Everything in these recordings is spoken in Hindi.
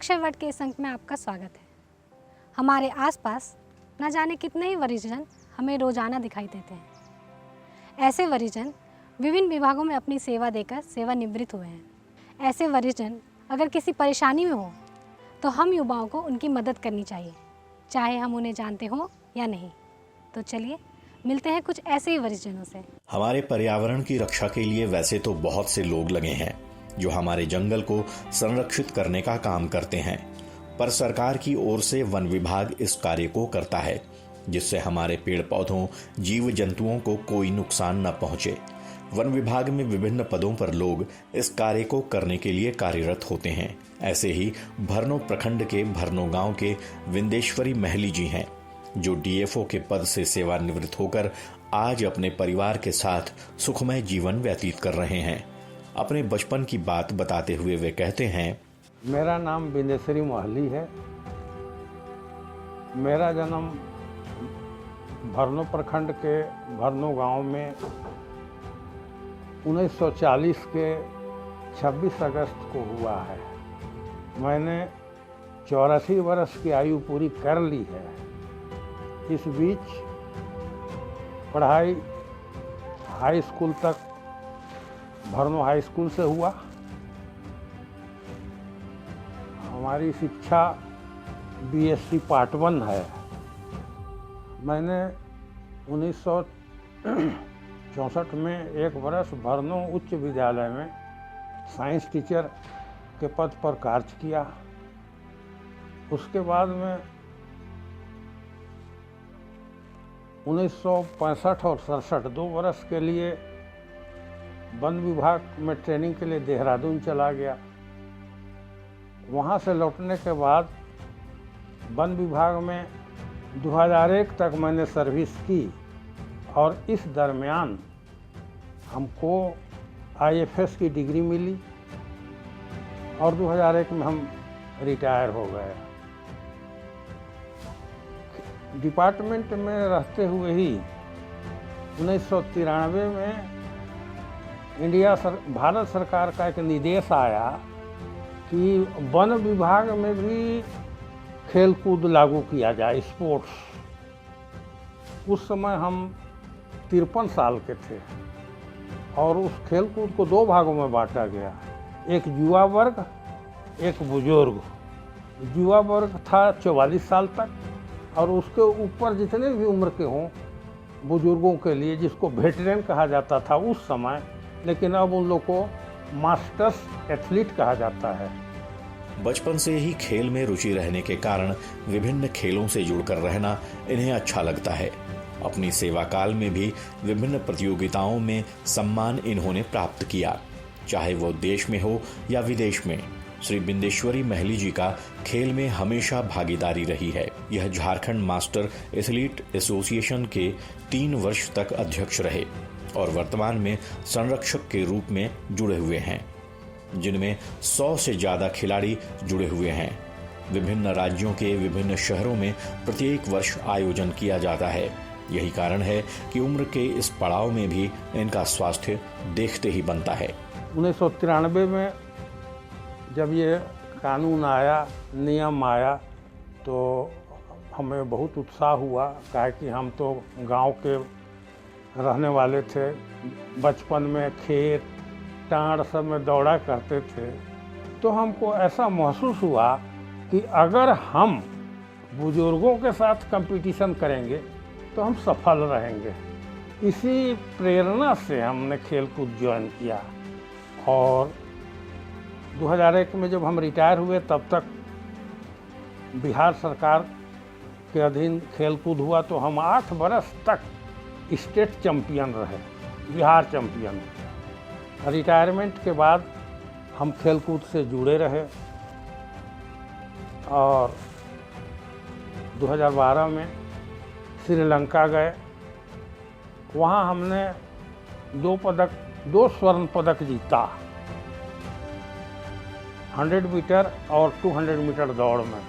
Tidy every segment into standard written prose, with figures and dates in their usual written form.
अक्षय वट के इस अंक में आपका स्वागत है। हमारे आसपास न जाने कितने ही वरिजन हमें रोजाना दिखाई देते हैं। ऐसे वरिजन विभिन्न विभागों में अपनी सेवा देकर सेवानिवृत्त हुए हैं। ऐसे वरिजन अगर किसी परेशानी में हो तो हम युवाओं को उनकी मदद करनी चाहिए, चाहे हम उन्हें जानते हों या नहीं। तो चलिए मिलते हैं कुछ ऐसे ही वरिजनों से। हमारे पर्यावरण की रक्षा के लिए वैसे तो बहुत से लोग लगे हैं जो हमारे जंगल को संरक्षित करने का काम करते हैं, पर सरकार की ओर से वन विभाग इस कार्य को करता है जिससे हमारे पेड़ पौधों, जीव जंतुओं को कोई नुकसान न पहुंचे। वन विभाग में विभिन्न पदों पर लोग इस कार्य को करने के लिए कार्यरत होते हैं। ऐसे ही भरनो प्रखंड के भरनो गांव के विंदेश्वरी महली जी हैं जो डीएफओ के पद से सेवानिवृत्त होकर आज अपने परिवार के साथ सुखमय जीवन व्यतीत कर रहे हैं। अपने बचपन की बात बताते हुए वे कहते हैं, मेरा नाम विंदेश्वरी महली है। मेरा जन्म भरनो प्रखंड के भरनो गांव में 1940 के 26 अगस्त को हुआ है। मैंने 84 वर्ष की आयु पूरी कर ली है। इस बीच पढ़ाई हाई स्कूल तक भरनो हाई स्कूल से हुआ। हमारी शिक्षा बीएससी पार्ट 1 है। मैंने 1964 में एक वर्ष भरनो उच्च विद्यालय में साइंस टीचर के पद पर कार्य किया। उसके बाद में 1965 और 67 2 वर्ष के लिए वन विभाग में ट्रेनिंग के लिए देहरादून चला गया। वहाँ से लौटने के बाद वन विभाग में 2001 तक मैंने सर्विस की और इस दरमियान हमको आईएफएस की डिग्री मिली और 2001 में हम रिटायर हो गए। डिपार्टमेंट में रहते हुए ही 1993 में भारत सरकार का एक निर्देश आया कि वन विभाग में भी खेल कूद लागू किया जाए, स्पोर्ट्स। उस समय हम 53 साल के थे और उस खेल कूद को 2 भागों में बांटा गया, एक युवा वर्ग, एक बुजुर्ग। युवा वर्ग था 44 साल तक और उसके ऊपर जितने भी उम्र के हों बुजुर्गों के लिए, जिसको वेटरन कहा जाता था उस समय, लेकिन अब उन लोग को मास्टर्स एथलीट कहा जाता है। बचपन से ही खेल में रुचि रहने के कारण विभिन्न खेलों से जुड़कर रहना इन्हें अच्छा लगता है। अपनी सेवा काल में भी विभिन्न प्रतियोगिताओं में सम्मान इन्होंने प्राप्त किया, चाहे वो देश में हो या विदेश में। श्री विंदेश्वरी महली जी का खेल में हमेशा भागीदारी रही है। यह झारखंड मास्टर एथलीट एसोसिएशन के 3 वर्ष तक अध्यक्ष रहे और वर्तमान में संरक्षक के रूप में जुड़े हुए हैं, जिनमें 100 से ज्यादा खिलाड़ी जुड़े हुए हैं। विभिन्न राज्यों के विभिन्न शहरों में प्रत्येक वर्ष आयोजन किया जाता है। यही कारण है कि उम्र के इस पड़ाव में भी इनका स्वास्थ्य देखते ही बनता है। 1993 में जब ये कानून आया, नियम आया, तो हमें बहुत उत्साह हुआ, काहे कि हम तो गांव के रहने वाले थे। बचपन में खेत टाँड़ सब में दौड़ा करते थे, तो हमको ऐसा महसूस हुआ कि अगर हम बुजुर्गों के साथ कंपटीशन करेंगे तो हम सफल रहेंगे। इसी प्रेरणा से हमने खेल कूद ज्वाइन किया और 2001 में जब हम रिटायर हुए तब तक बिहार सरकार के अधीन खेल कूद हुआ, तो हम 8 वर्ष तक स्टेट चैंपियन रहे, बिहार चैंपियन। रिटायरमेंट के बाद हम खेल कूद से जुड़े रहे और 2012 में श्रीलंका गए। वहाँ हमने 2 स्वर्ण पदक जीता, 100 मीटर और 200 मीटर दौड़ में।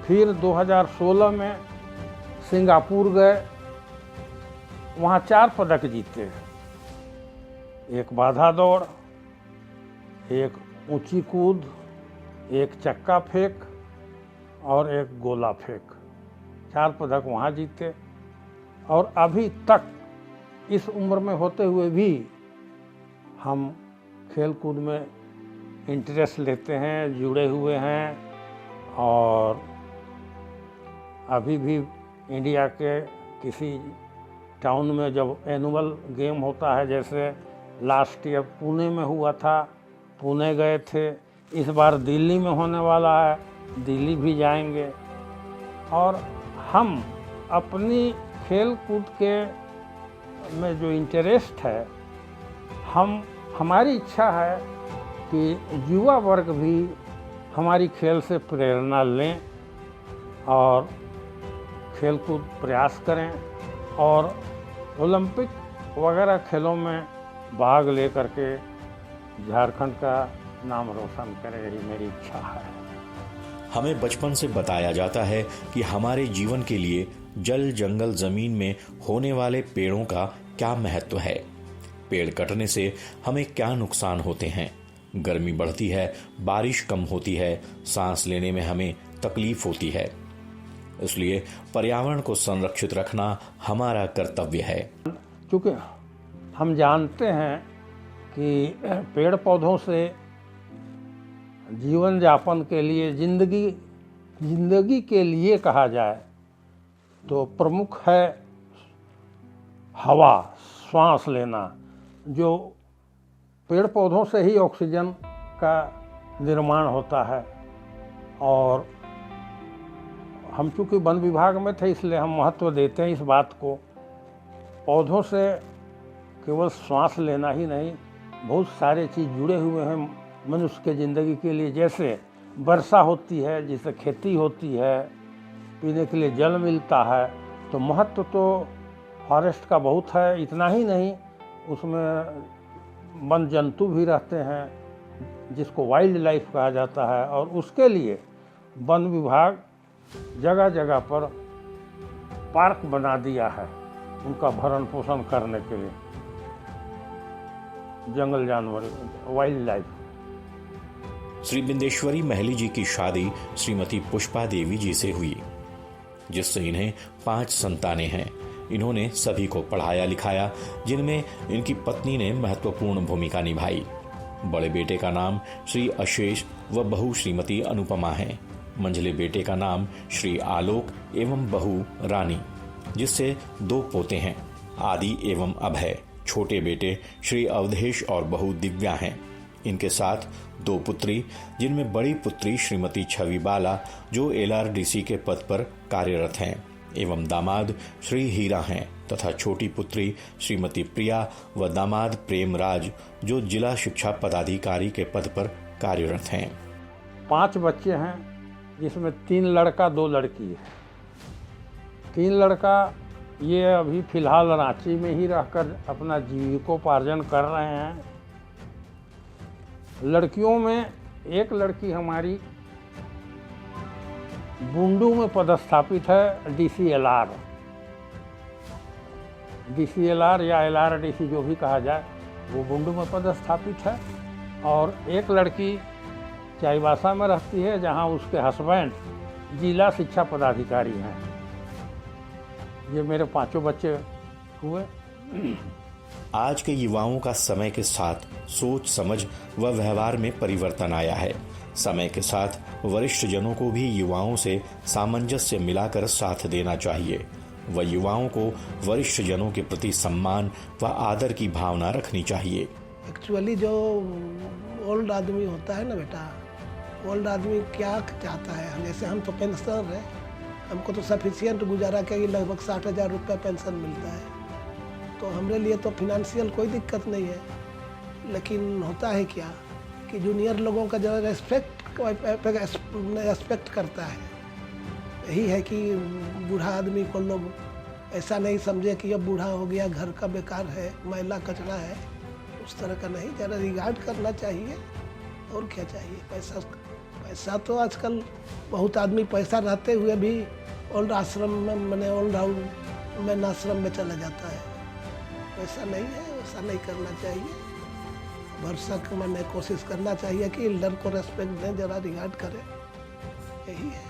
फिर 2016 में सिंगापुर गए, वहाँ 4 पदक जीते, एक बाधा दौड़, एक ऊंची कूद एक चक्का फेंक और एक गोला फेंक, 4 पदक वहाँ जीते। और अभी तक इस उम्र में होते हुए भी हम खेल कूद में इंटरेस्ट लेते हैं, जुड़े हुए हैं। और अभी भी इंडिया के किसी टाउन में जब एनुअल गेम होता है, जैसे लास्ट ईयर पुणे में हुआ था, पुणे गए थे, इस बार दिल्ली में होने वाला है, दिल्ली भी जाएंगे। और हम अपनी खेल कूद के में जो इंटरेस्ट है, हमारी इच्छा है कि युवा वर्ग भी हमारी खेल से प्रेरणा लें और खेल कूद प्रयास करें और ओलंपिक वगैरह खेलों में भाग ले करके झारखंड का नाम रोशन करें, यही मेरी इच्छा है। हमें बचपन से बताया जाता है कि हमारे जीवन के लिए जल, जंगल, जमीन में होने वाले पेड़ों का क्या महत्व है। पेड़ कटने से हमें क्या नुकसान होते हैं। गर्मी बढ़ती है, बारिश कम होती है, सांस लेने में हमें तकलीफ होती है। इसलिए पर्यावरण को संरक्षित रखना हमारा कर्तव्य है। क्योंकि हम जानते हैं कि पेड़ पौधों से जीवन यापन के लिए, जिंदगी के लिए कहा जाए तो प्रमुख है हवा, श्वास लेना। जो पेड़ पौधों से ही ऑक्सीजन का निर्माण होता है। और हम चूँकि वन विभाग में थे, इसलिए हम महत्व देते हैं इस बात को। पौधों से केवल श्वास लेना ही नहीं, बहुत सारे चीज़ जुड़े हुए हैं मनुष्य के ज़िंदगी के लिए। जैसे वर्षा होती है, जिससे खेती होती है, पीने के लिए जल मिलता है। तो महत्व तो फॉरेस्ट का बहुत है। इतना ही नहीं, उसमें वन जंतु भी रहते हैं जिसको वाइल्ड लाइफ कहा जाता है। और उसके लिए वन विभाग जगह जगह पर पार्क बना दिया है उनका भरण पोषण करने के लिए, जंगल जानवर, वाइल्ड लाइफ। श्री बिंदेश्वरी महली जी की शादी श्रीमती पुष्पा देवी जी से हुई, जिससे इन्हें 5 संतानें हैं। इन्होंने सभी को पढ़ाया लिखाया, जिनमें इनकी पत्नी ने महत्वपूर्ण भूमिका निभाई। बड़े बेटे का नाम श्री अशेष व बहू श्रीमती अनुपमा है। मंझले बेटे का नाम श्री आलोक एवं बहू रानी, जिससे 2 पोते हैं, आदि एवं अभय। छोटे बेटे श्री अवधेश और बहू दिव्या हैं। इनके साथ 2 पुत्री, जिनमें बड़ी पुत्री श्रीमती छवि बाला जो LRDC के पद पर कार्यरत हैं, एवं दामाद श्री हीरा हैं, तथा छोटी पुत्री श्रीमती प्रिया व दामाद प्रेमराज जो जिला शिक्षा पदाधिकारी के पद पर कार्यरत हैं। 5 बच्चे हैं, जिसमें 3 लड़का 2 लड़की है। 3 लड़का ये अभी फिलहाल रांची में ही रहकर अपना जीविकोपार्जन कर रहे हैं। लड़कियों में एक लड़की हमारी बुंडू में पदस्थापित है, DCLR या LRDC जो भी कहा जाए, वो बुंडू में पदस्थापित है। और एक लड़की चाईबासा में रहती है, जहां उसके हस्बैंड जिला शिक्षा पदाधिकारी हैं। ये मेरे 5 बच्चे हुए। आज के युवाओं का समय के साथ सोच समझ व व्यवहार में परिवर्तन आया है। समय के साथ वरिष्ठ जनों को भी युवाओं से सामंजस्य मिलाकर साथ देना चाहिए व युवाओं को वरिष्ठ जनों के प्रति सम्मान व आदर की भावना रखनी चाहिए। एक्चुअली जो ओल्ड आदमी होता है ना बेटा, ओल्ड आदमी क्या चाहता है, जैसे हम तो पेंशनर हैं, हमको तो सफिशिएंट गुजारा के लगभग 60,000 रुपये पेंशन मिलता है। तो हमारे लिए तो फिनेंशियल कोई दिक्कत नहीं है। लेकिन होता है क्या कि जूनियर लोगों का ज़रा रेस्पेक्ट करता है। यही है कि बूढ़ा आदमी को लोग ऐसा नहीं समझे कि अब बूढ़ा हो गया, घर का बेकार है, मैला कचरा है, उस तरह का नहीं, ज़रा रिगार्ड करना चाहिए। और क्या चाहिए, पैसा तो आजकल बहुत आदमी पैसा रहते हुए भी ओल्ड आश्रम में, मैंने ओल्ड हाउस में आश्रम में चला जाता है। ऐसा नहीं है, ऐसा नहीं करना चाहिए। भरसक मैंने कोशिश करना चाहिए कि एल्डर को रेस्पेक्ट दें, जरा रिगार्ड करें, यही है।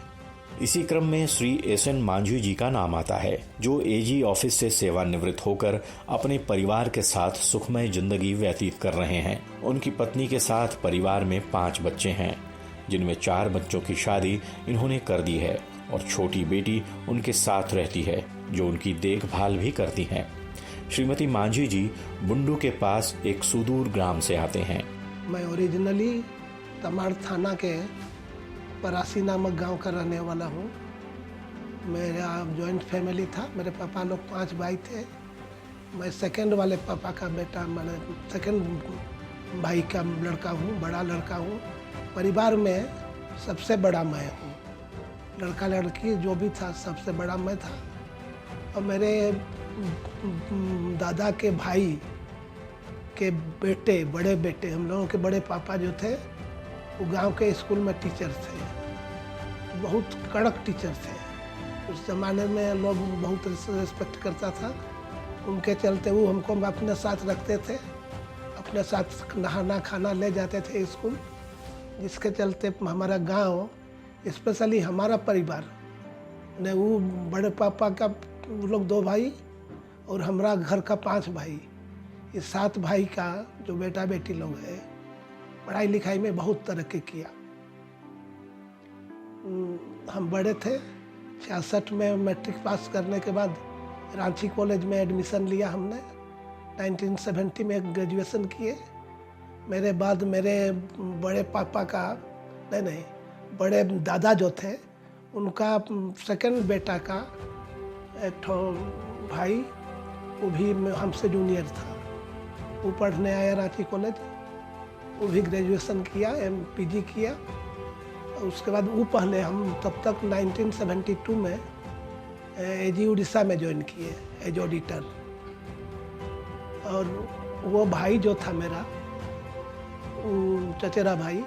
इसी क्रम में श्री एसएन मांझी जी का नाम आता है, जो एजी ऑफिस से सेवानिवृत्त होकर अपने परिवार के साथ सुखमय जिंदगी व्यतीत कर रहे हैं। उनकी पत्नी के साथ परिवार में 5 बच्चे हैं, जिनमें 4 बच्चों की शादी इन्होंने कर दी है और छोटी बेटी उनके साथ रहती है, जो उनकी देखभाल भी करती हैं। श्रीमती मांझी जी बुंडू के पास एक सुदूर ग्राम से आते हैं। मैं ओरिजिनली तमाड़ थाना के परासी नामक गांव का रहने वाला हूँ। मेरा जॉइंट फैमिली था, मेरे पापा लोग 5 भाई थे। मैं सेकंड वाले पापा का बेटा, मैंने सेकंड भाई का लड़का हूँ, बड़ा लड़का हूँ। परिवार में सबसे बड़ा मैं हूँ। लड़का लड़की जो भी था सबसे बड़ा मैं था। और मेरे दादा के भाई के बेटे, बड़े बेटे, हम लोगों के बड़े पापा जो थे वो गांव के स्कूल में टीचर थे, बहुत कड़क टीचर थे। उस ज़माने में लोग बहुत रिस्पेक्ट करता था। उनके चलते वो हमको अपने साथ रखते थे, अपने साथ नहाना खाना ले जाते थे स्कूल, जिसके चलते हमारा गांव, स्पेशली हमारा परिवार ने, वो बड़े पापा का वो लोग 2 भाई और हमारा घर का 5 भाई, इस 7 भाई का जो बेटा बेटी लोग हैं, पढ़ाई लिखाई में बहुत तरक्की किया। हम बड़े थे। 66 में मैट्रिक पास करने के बाद रांची कॉलेज में एडमिशन लिया हमने। 1970 में ग्रेजुएशन किए। मेरे बाद मेरे बड़े पापा का, नहीं, बड़े दादा जो थे उनका सेकंड बेटा का एक भाई, वो भी हमसे जूनियर था। वो पढ़ने आया रांची कॉलेज, वो भी ग्रेजुएशन किया, पीजी किया। उसके बाद वो पहले हम तब तक 1972 में एजी उड़ीसा में ज्वाइन किए एज ऑडिटर। और वो भाई जो था मेरा, चचेरा भाई,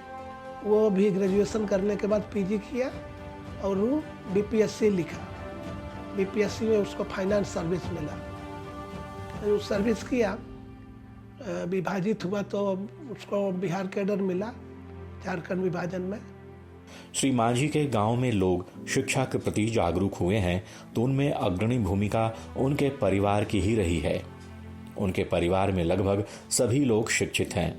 वो भी ग्रेजुएशन करने के बाद पीजी किया और वो बीपीएससी लिखा। बीपीएससी में उसको फाइनेंस सर्विस मिला। वो सर्विस किया, विभाजित हुआ तो उसको बिहार कैडर मिला झारखंड विभाजन में। श्री मांझी के गांव में लोग शिक्षा के प्रति जागरूक हुए हैं, तो उनमें अग्रणी भूमिका उनके परिवार की ही रही है। उनके परिवार में लगभग सभी लोग शिक्षित हैं।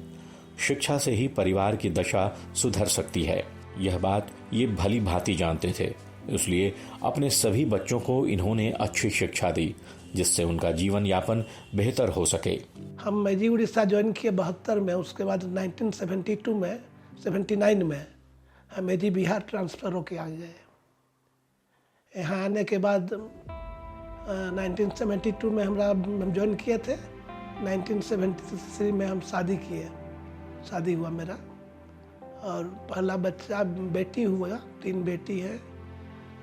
शिक्षा से ही परिवार की दशा सुधर सकती है, यह बात ये भली भांति जानते थे। इसलिए अपने सभी बच्चों को इन्होंने अच्छी शिक्षा दी, जिससे उनका जीवन यापन बेहतर हो सके। हम एजी उड़ीसा ज्वाइन किए 72 में। उसके बाद 1972 में, 79 में हम एजी बिहार ट्रांसफ़र होके आ गए। यहाँ आने के बाद 1972 में हम ज्वाइन किए थे। 1973 में हम शादी किए, शादी हुआ मेरा। और पहला बच्चा बेटी हुआ, 3 बेटी है।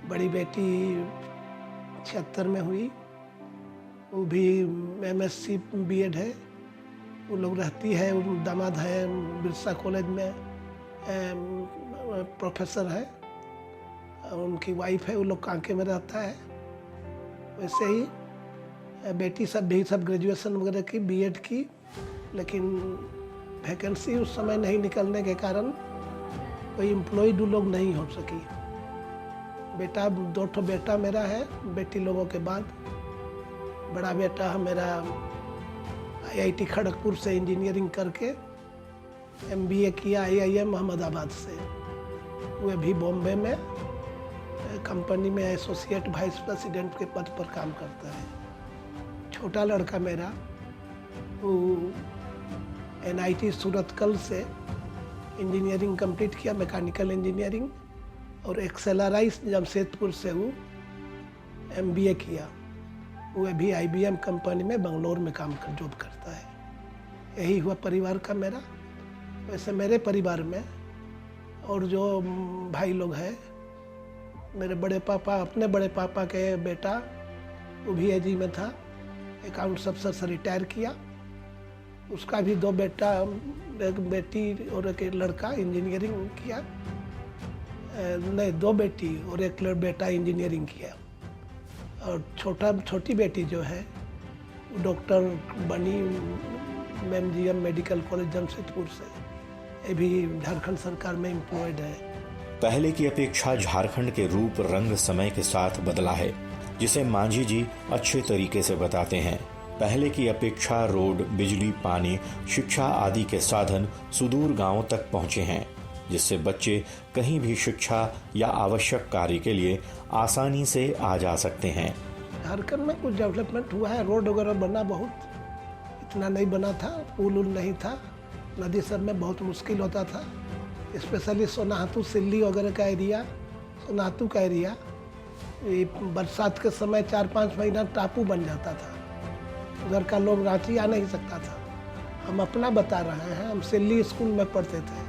बड़ी बेटी 76 में हुई, वो भी MSc B.Ed है। वो लोग रहती है, वो दामाद है बिरसा कॉलेज में प्रोफेसर है। उनकी वाइफ है, वो लोग कांके में रहता है। वैसे ही बेटी सब ग्रेजुएशन वगैरह की, B.Ed की, लेकिन वैकेंसी उस समय नहीं निकलने के कारण कोई एम्प्लॉयड लोग नहीं हो सकी। बेटा 2 बेटा मेरा है बेटी लोगों के बाद। बड़ा बेटा मेरा IIT खड़गपुर से इंजीनियरिंग करके MBA किया IIM अहमदाबाद से। वो अभी बॉम्बे में कंपनी में एसोसिएट वाइस प्रेसिडेंट के पद पर काम करता है। छोटा लड़का मेरा वो NIT सूरतकल से इंजीनियरिंग कंप्लीट किया, मैकेनिकल इंजीनियरिंग। और XLRI जमशेदपुर से वो MBA किया। वो अभी IBM कंपनी में बंगलोर में जॉब करता है। यही हुआ परिवार का मेरा। वैसे मेरे परिवार में और जो भाई लोग हैं, मेरे बड़े पापा, अपने बड़े पापा के बेटा, वो भी एजी में था, अकाउंट्स अफसर से रिटायर किया। उसका भी 2 बेटा, एक बेटी और एक लड़का इंजीनियरिंग किया। नहीं, 2 बेटी और एक बेटा इंजीनियरिंग किया। और छोटी बेटी जो है वो डॉक्टर बनी MGM मेडिकल कॉलेज जमशेदपुर से, ये भी झारखंड सरकार में एम्प्लॉयड है। पहले की अपेक्षा झारखंड के रूप रंग समय के साथ बदला है, जिसे मांझी जी अच्छे तरीके से बताते हैं। पहले की अपेक्षा रोड, बिजली, पानी, शिक्षा आदि के साधन सुदूर गांवों तक पहुंचे हैं, जिससे बच्चे कहीं भी शिक्षा या आवश्यक कार्य के लिए आसानी से आ जा सकते हैं। झारखंड में कुछ डेवलपमेंट हुआ है, रोड वगैरह बना, बहुत इतना नहीं बना था, पुल उल नहीं था, नदी सब में बहुत मुश्किल होता था। स्पेशली सोनाहातू सिल्ली वगैरह का एरिया, सोनाहातू का एरिया, ये बरसात के समय 4-5 महीना टापू बन जाता था, उधर का लोग रांची आ नहीं सकता था। हम अपना बता रहे हैं, हम सिल्ली स्कूल में पढ़ते थे,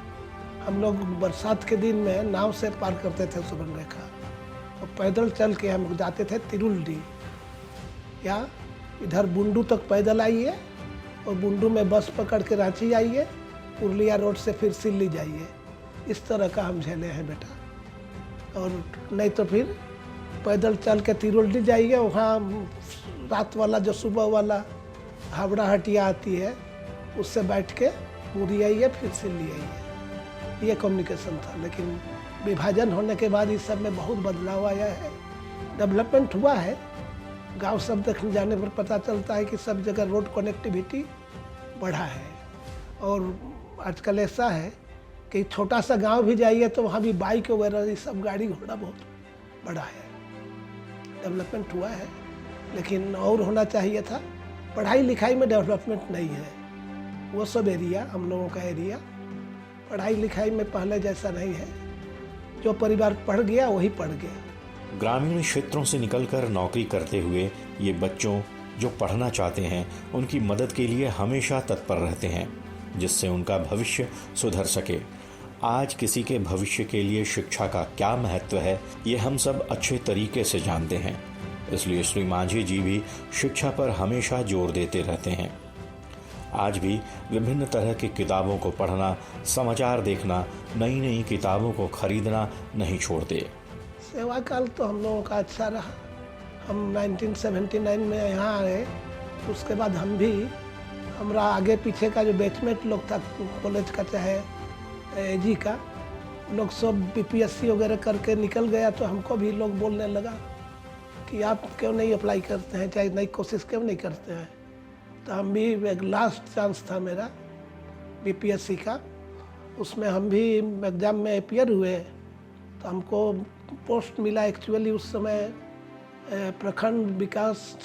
हम लोग बरसात के दिन में नाव से पार करते थे सुबर्ण रेखा, और पैदल चल के हम जाते थे तिरुलडी, या इधर बुंडू तक पैदल आइए और बुंडू में बस पकड़ के रांची आइए, पुरलिया रोड से फिर सिल्ली जाइए। इस तरह का हम झेले हैं बेटा। और नहीं तो फिर पैदल चल के तिरुलडी जाइए, वहाँ रात वाला जो सुबह वाला हावड़ा हटिया आती है, उससे बैठ के पूरी आइए, फिर सिल्ली आइए। ये कम्युनिकेशन था। लेकिन विभाजन होने के बाद इस सब में बहुत बदलाव आया है, डेवलपमेंट हुआ है। गांव सब देखने जाने पर पता चलता है कि सब जगह रोड कनेक्टिविटी बढ़ा है। और आजकल ऐसा है कि छोटा सा गांव भी जाइए तो वहाँ भी बाइक वगैरह ये सब गाड़ी घोड़ा बहुत बड़ा है, डेवलपमेंट हुआ है। लेकिन और होना चाहिए था। पढ़ाई लिखाई में डेवलपमेंट नहीं है, वो सब एरिया, हम लोगों का एरिया पढ़ाई लिखाई में पहले जैसा नहीं है। जो परिवार पढ़ गया वही पढ़ गया। ग्रामीण क्षेत्रों से निकलकर नौकरी करते हुए ये बच्चों जो पढ़ना चाहते हैं, उनकी मदद के लिए हमेशा तत्पर रहते हैं, जिससे उनका भविष्य सुधर सके। आज किसी के भविष्य के लिए शिक्षा का क्या महत्व है, ये हम सब अच्छे तरीके से जानते हैं। इसलिए श्री मांझी जी भी शिक्षा पर हमेशा जोर देते रहते हैं। आज भी विभिन्न तरह की किताबों को पढ़ना, समाचार देखना, नई नई किताबों को खरीदना नहीं छोड़ते। सेवा काल तो हम लोगों का अच्छा रहा। हम 1979 में यहाँ आए, उसके बाद हम भी, हमारा आगे पीछे का जो बैचमेट लोग था कॉलेज का चाहे एजी का, लोग सब BPSC वगैरह करके निकल गया, तो हमको भी लोग बोलने लगा कि आप क्यों नहीं अप्लाई करते हैं, चाहे नई कोशिश क्यों नहीं करते हैं। तो हम भी, एक लास्ट चांस था मेरा BPSC का, उसमें हम भी एग्ज़ाम में अपीयर हुए, तो हमको पोस्ट मिला। एक्चुअली उस समय प्रखंड विकास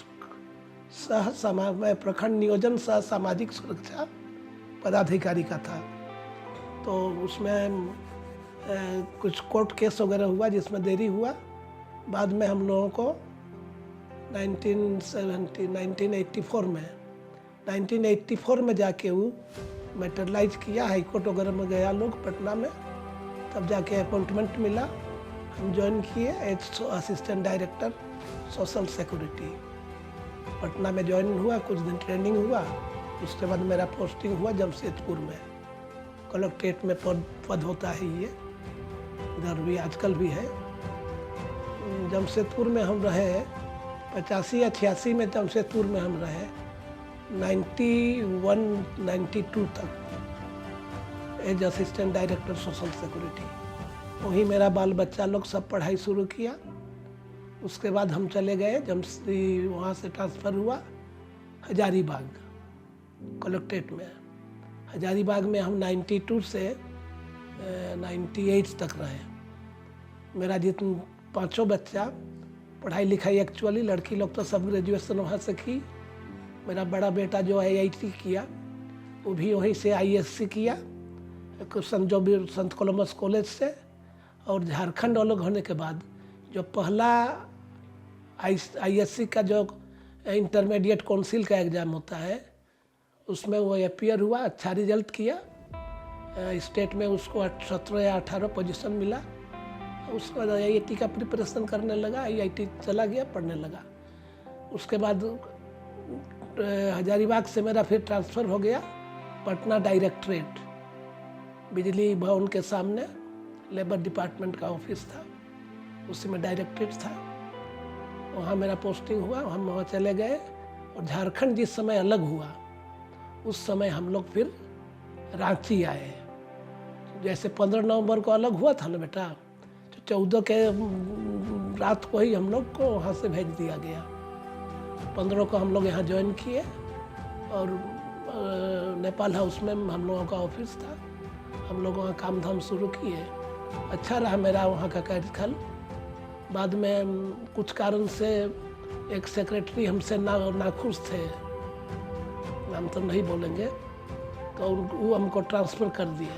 प्रखंड नियोजन सह सामाजिक सुरक्षा पदाधिकारी का था। तो उसमें कुछ कोर्ट केस वगैरह हुआ जिसमें देरी हुआ। बाद में हम लोगों को 1984 में जाके वो मेटरलाइज किया, हाई कोर्ट वगैरह में गया लोग पटना में, तब जाके अपॉइंटमेंट मिला। हम ज्वाइन किए as assistant director social security, Patna में ज्वाइन हुआ। कुछ दिन ट्रेनिंग हुआ, उसके बाद मेरा पोस्टिंग हुआ जमशेदपुर में। कलेक्ट्रेट में पद होता है ये, इधर भी आजकल भी है। जमशेदपुर में हम रहे 85 या 86 में, जमशेदपुर में हम रहे 91-92 तक as assistant director social security. वहीं मेरा बाल बच्चा लोग सब पढ़ाई शुरू किया। उसके बाद हम चले गए, वहाँ से ट्रांसफ़र हुआ हजारीबाग कलेक्ट्रेट में। हजारीबाग में हम 92 से 98 तक रहे। मेरा जितने 5 बच्चा पढ़ाई लिखाई, एक्चुअली लड़की लोग तो सब ग्रेजुएशन वहाँ से की। मेरा बड़ा बेटा जो IIT किया, वो भी वहीं से ISC किया, संत कोलम्बस कॉलेज से। और झारखंड अलग होने के बाद जो पहला ISC का जो इंटरमीडिएट काउंसिल का एग्ज़ाम होता है, उसमें वो अपीयर हुआ, अच्छा रिजल्ट किया। स्टेट में उसको 17 या 18 पोजीशन मिला। उसके बाद IIT का प्रिपरेशन करने लगा, IIT चला गया, पढ़ने लगा। उसके बाद हजारीबाग से मेरा फिर ट्रांसफ़र हो गया पटना डायरेक्टरेट, बिजली भवन के सामने लेबर डिपार्टमेंट का ऑफिस था, उसी में डायरेक्टरेट था। वहाँ मेरा पोस्टिंग हुआ, हम वहाँ चले गए। और झारखंड जिस समय अलग हुआ, उस समय हम लोग फिर रांची आए। जैसे 15 नवंबर को अलग हुआ था ना बेटा, तो 14 के रात को ही हम लोग को वहाँ से भेज दिया गया। 15 को हम लोग यहाँ ज्वाइन किए और नेपाल हाउस में हम लोगों का ऑफिस था। हम लोग वहाँ काम धाम शुरू किए। अच्छा रहा मेरा वहाँ का कार्यकाल। बाद में कुछ कारण से एक सेक्रेटरी हमसे नाखुश थे, नाम तो नहीं बोलेंगे, तो वो हमको ट्रांसफ़र कर दिए।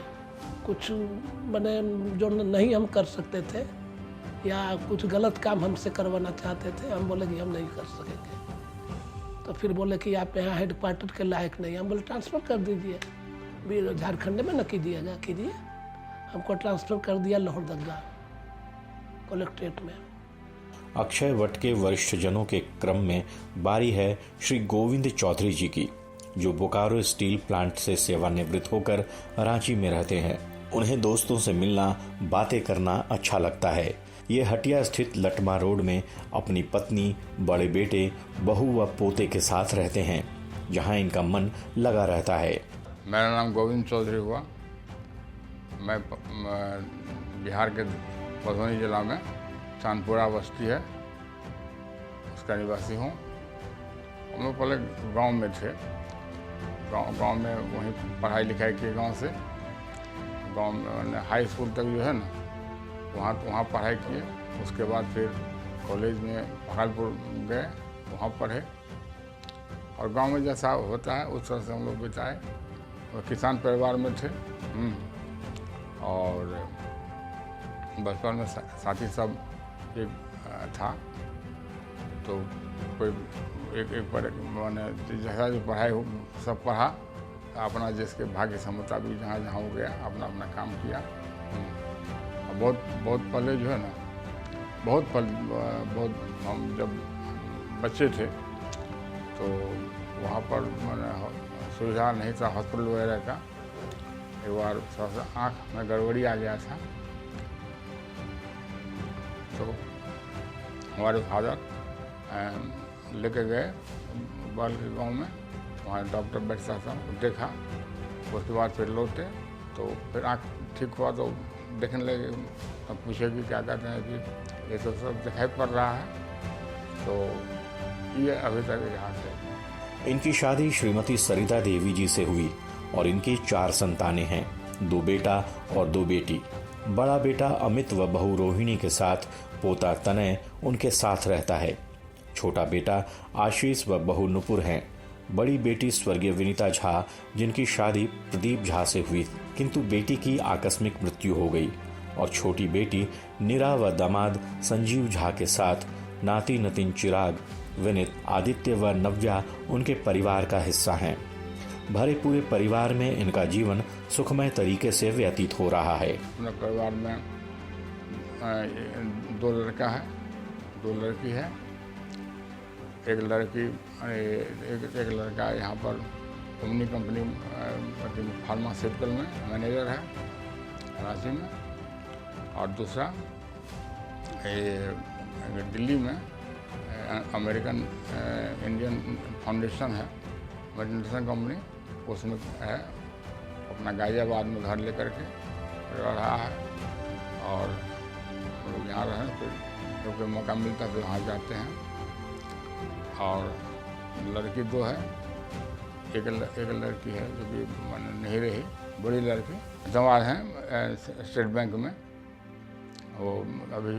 कुछ मैंने जो नहीं हम कर सकते थे या कुछ गलत काम हमसे करवाना चाहते थे, हम बोले कि हम नहीं कर सकेंगे। तो फिर बोले कि आप यहाँ हेड क्वार्टर के लायक नहीं। हम बोले ट्रांसफ़र कर दीजिए, भी झारखंड में न कीजिएगा, कीजिए। हमको ट्रांसफ़र कर दिया लोहरदगा कलेक्ट्रेट में। अक्षय वट के वरिष्ठ जनों के क्रम में बारी है श्री गोविंद चौधरी जी की, जो बोकारो स्टील प्लांट से सेवानिवृत्त होकर रांची में रहते हैं। उन्हें दोस्तों से मिलना, बातें करना अच्छा लगता है। ये हटिया स्थित लटमा रोड में अपनी पत्नी, बड़े बेटे, बहू व पोते के साथ रहते हैं, जहां इनका मन लगा रहता है। मेरा नाम गोविंद चौधरी हुआ। मैं बिहार के भदोही जिला में चांदपुरा बस्ती है, उसका निवासी हूँ। हम लोग पहले गांव में थे। गांव में वहीं पढ़ाई लिखाई की। गांव से गांव में हाई स्कूल तक जो है ना, वहाँ पढ़ाई किए। उसके बाद फिर कॉलेज में भागलपुर गए, वहाँ पढ़े। और गांव में जैसा होता है उस तरह से हम लोग बिताए। और किसान परिवार में थे। और बचपन में साथी सब एक था, तो कोई एक मैंने जैसा जो पढ़ाई सब पढ़ा, अपना जिसके भाग्य से मुताबिक जहाँ हो गया अपना अपना काम किया। और बहुत पहले जो है ना, बहुत हम जब बच्चे थे तो वहाँ पर मैंने सुविधा नहीं था हॉस्पिटल वगैरह का। एक बार थोड़ा सा आँख में गड़बड़ी आ गया था, तो हमारे फादर लेके गए बाल के गाँव में। वहाँ डॉक्टर बैठता था, देखा। उसके बाद फिर लौटे, तो फिर आँख ठीक हुआ तो देखने लगे। तो पूछे कि क्या कहते हैं कि ये तो सब दिखाई पड़ रहा है। तो ये अभी तक यहाँ से। इनकी शादी श्रीमती सरिता देवी जी से हुई और इनकी 4 संतानें हैं, 2 बेटा और 2 बेटी। बड़ा बेटा अमित व बहू रोहिणी के साथ पोता तनय उनके साथ रहता है। छोटा बेटा आशीष व बहू नुपुर हैं। बड़ी बेटी स्वर्गीय विनीता झा, जिनकी शादी प्रदीप झा से हुई, किंतु बेटी की आकस्मिक मृत्यु हो गई। और छोटी बेटी नीरा व दामाद संजीव झा के साथ नाती नतीन चिराग, विनित, आदित्य व नव्या उनके परिवार का हिस्सा हैं। भरे पूरे परिवार में इनका जीवन सुखमय तरीके से व्यतीत हो रहा है। अपने परिवार में 2 लड़का है, 2 लड़की है। एक लड़की एक लड़का यहाँ पर ओमनी कंपनी फार्मास्यूटिकल में मैनेजर है रांची में। और दूसरा दिल्ली में अमेरिकन इंडियन फाउंडेशन है, मल्टीनेशनल कंपनी, उसमें है। अपना गाजियाबाद में घर लेकर के रह रहा है। और लोग यहाँ रहें, फिर क्योंकि मौका मिलता है तो वहाँ जाते हैं। और लड़की 2 है। एक लड़की है जो कि मैंने नहीं रही, बड़ी लड़की जवान है स्टेट बैंक में। वो अभी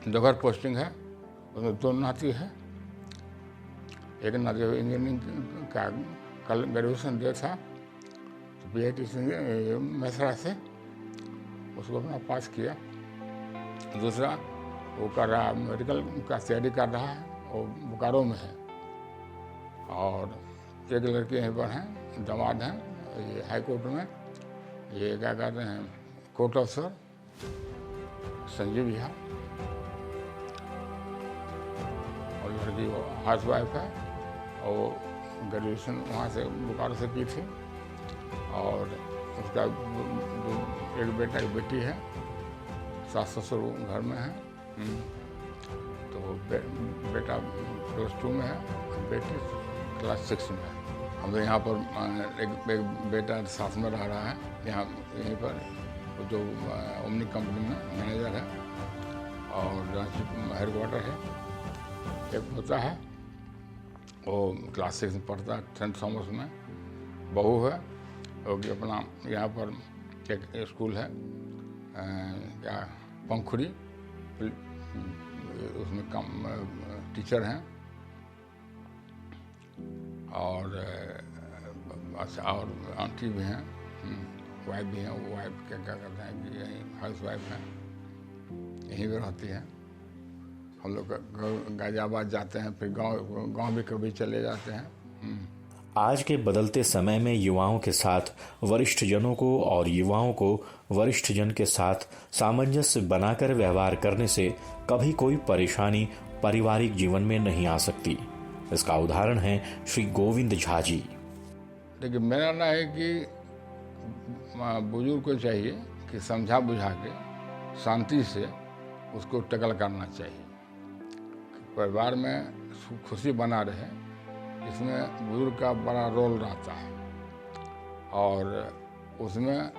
जगह पोस्टिंग है, उसमें 2 नाती है। एक नाती इंजीनियरिंग का कल ग्रेजुएशन दिया था, तो PIT मेसरा से उसको अपना पास किया। दूसरा वो कर रहा, मेडिकल का तैयारी कर रहा है, वो बोकारो में है। और एक लड़के यहीं पर हैं, दामाद हैं, ये हाई कोर्ट में, ये क्या कहते हैं, कोर्ट अफसर संजीव झा। और लड़की वो हाउस वाइफ है, और ग्रेजुएशन वहाँ से बोकारो से की थी। और उसका एक बेटा एक बेटी है, सास ससुर घर में है। तो बेटा +2 में है, बेटी क्लास 6 में है। हम तो यहाँ पर एक बेटा साथ में रह रहा है, यहाँ यहीं पर जो ओमनी कंपनी में मैनेजर है और रांची हेडक्वार्टर है। एक होता है वो क्लास 6 में पढ़ता है, सेंट थॉमस में। बहू है वो कि अपना यहाँ पर एक स्कूल है क्या पंखुड़ी, उसमें कम टीचर हैं। और अच्छा, और आंटी भी हैं, वाइफ भी हैं। वो वाइफ क्या करते हैं कि यहीं हाउस वाइफ हैं, यहीं पर रहती हैं। हम लोग गाजियाबाद जाते हैं, फिर गांव भी कभी चले जाते हैं। आज के बदलते समय में युवाओं के साथ वरिष्ठ जनों को और युवाओं को वरिष्ठ जन के साथ सामंजस्य बनाकर व्यवहार करने से कभी कोई परेशानी पारिवारिक जीवन में नहीं आ सकती। इसका उदाहरण है श्री गोविंद झा जी। देखिए, मेरा ना है कि बुजुर्ग को चाहिए कि समझा बुझा के शांति से उसको टैकल करना चाहिए। परिवार में खुशी बना रहे, इसमें बुजुर्ग का बड़ा रोल रहता है। और उसमें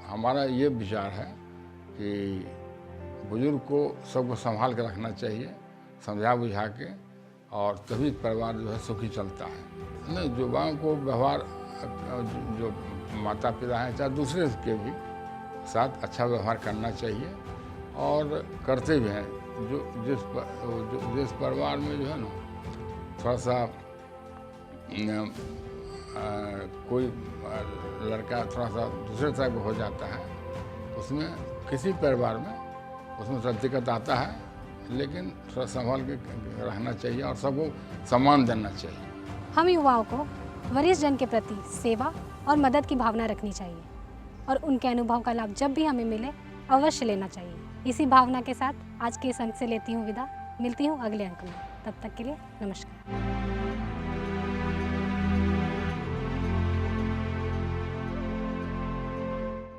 हमारा ये विचार है कि बुजुर्ग को सबको संभाल के रखना चाहिए, समझा बुझा के, और तभी परिवार जो है सुखी चलता है। नहीं, युवाओं को व्यवहार जो माता पिता हैं चाहे दूसरे के भी साथ अच्छा व्यवहार करना चाहिए, और करते भी हैं। जो जिस परिवार में जो है ना थोड़ा सा कोई लड़का थोड़ा सा दूसरे तरह का हो जाता है, उसमें किसी परिवार में उसमें थोड़ा दिक्कत आता है, लेकिन थोड़ा संभाल के रहना चाहिए और सबको सम्मान देना चाहिए। हम युवाओं को वरिष्ठ जन के प्रति सेवा और मदद की भावना रखनी चाहिए और उनके अनुभव का लाभ जब भी हमें मिले अवश्य लेना चाहिए। इसी भावना के साथ आज के इस अंक से लेती हूँ विदा। मिलती हूँ अगले अंक में, तब तक के लिए नमस्कार।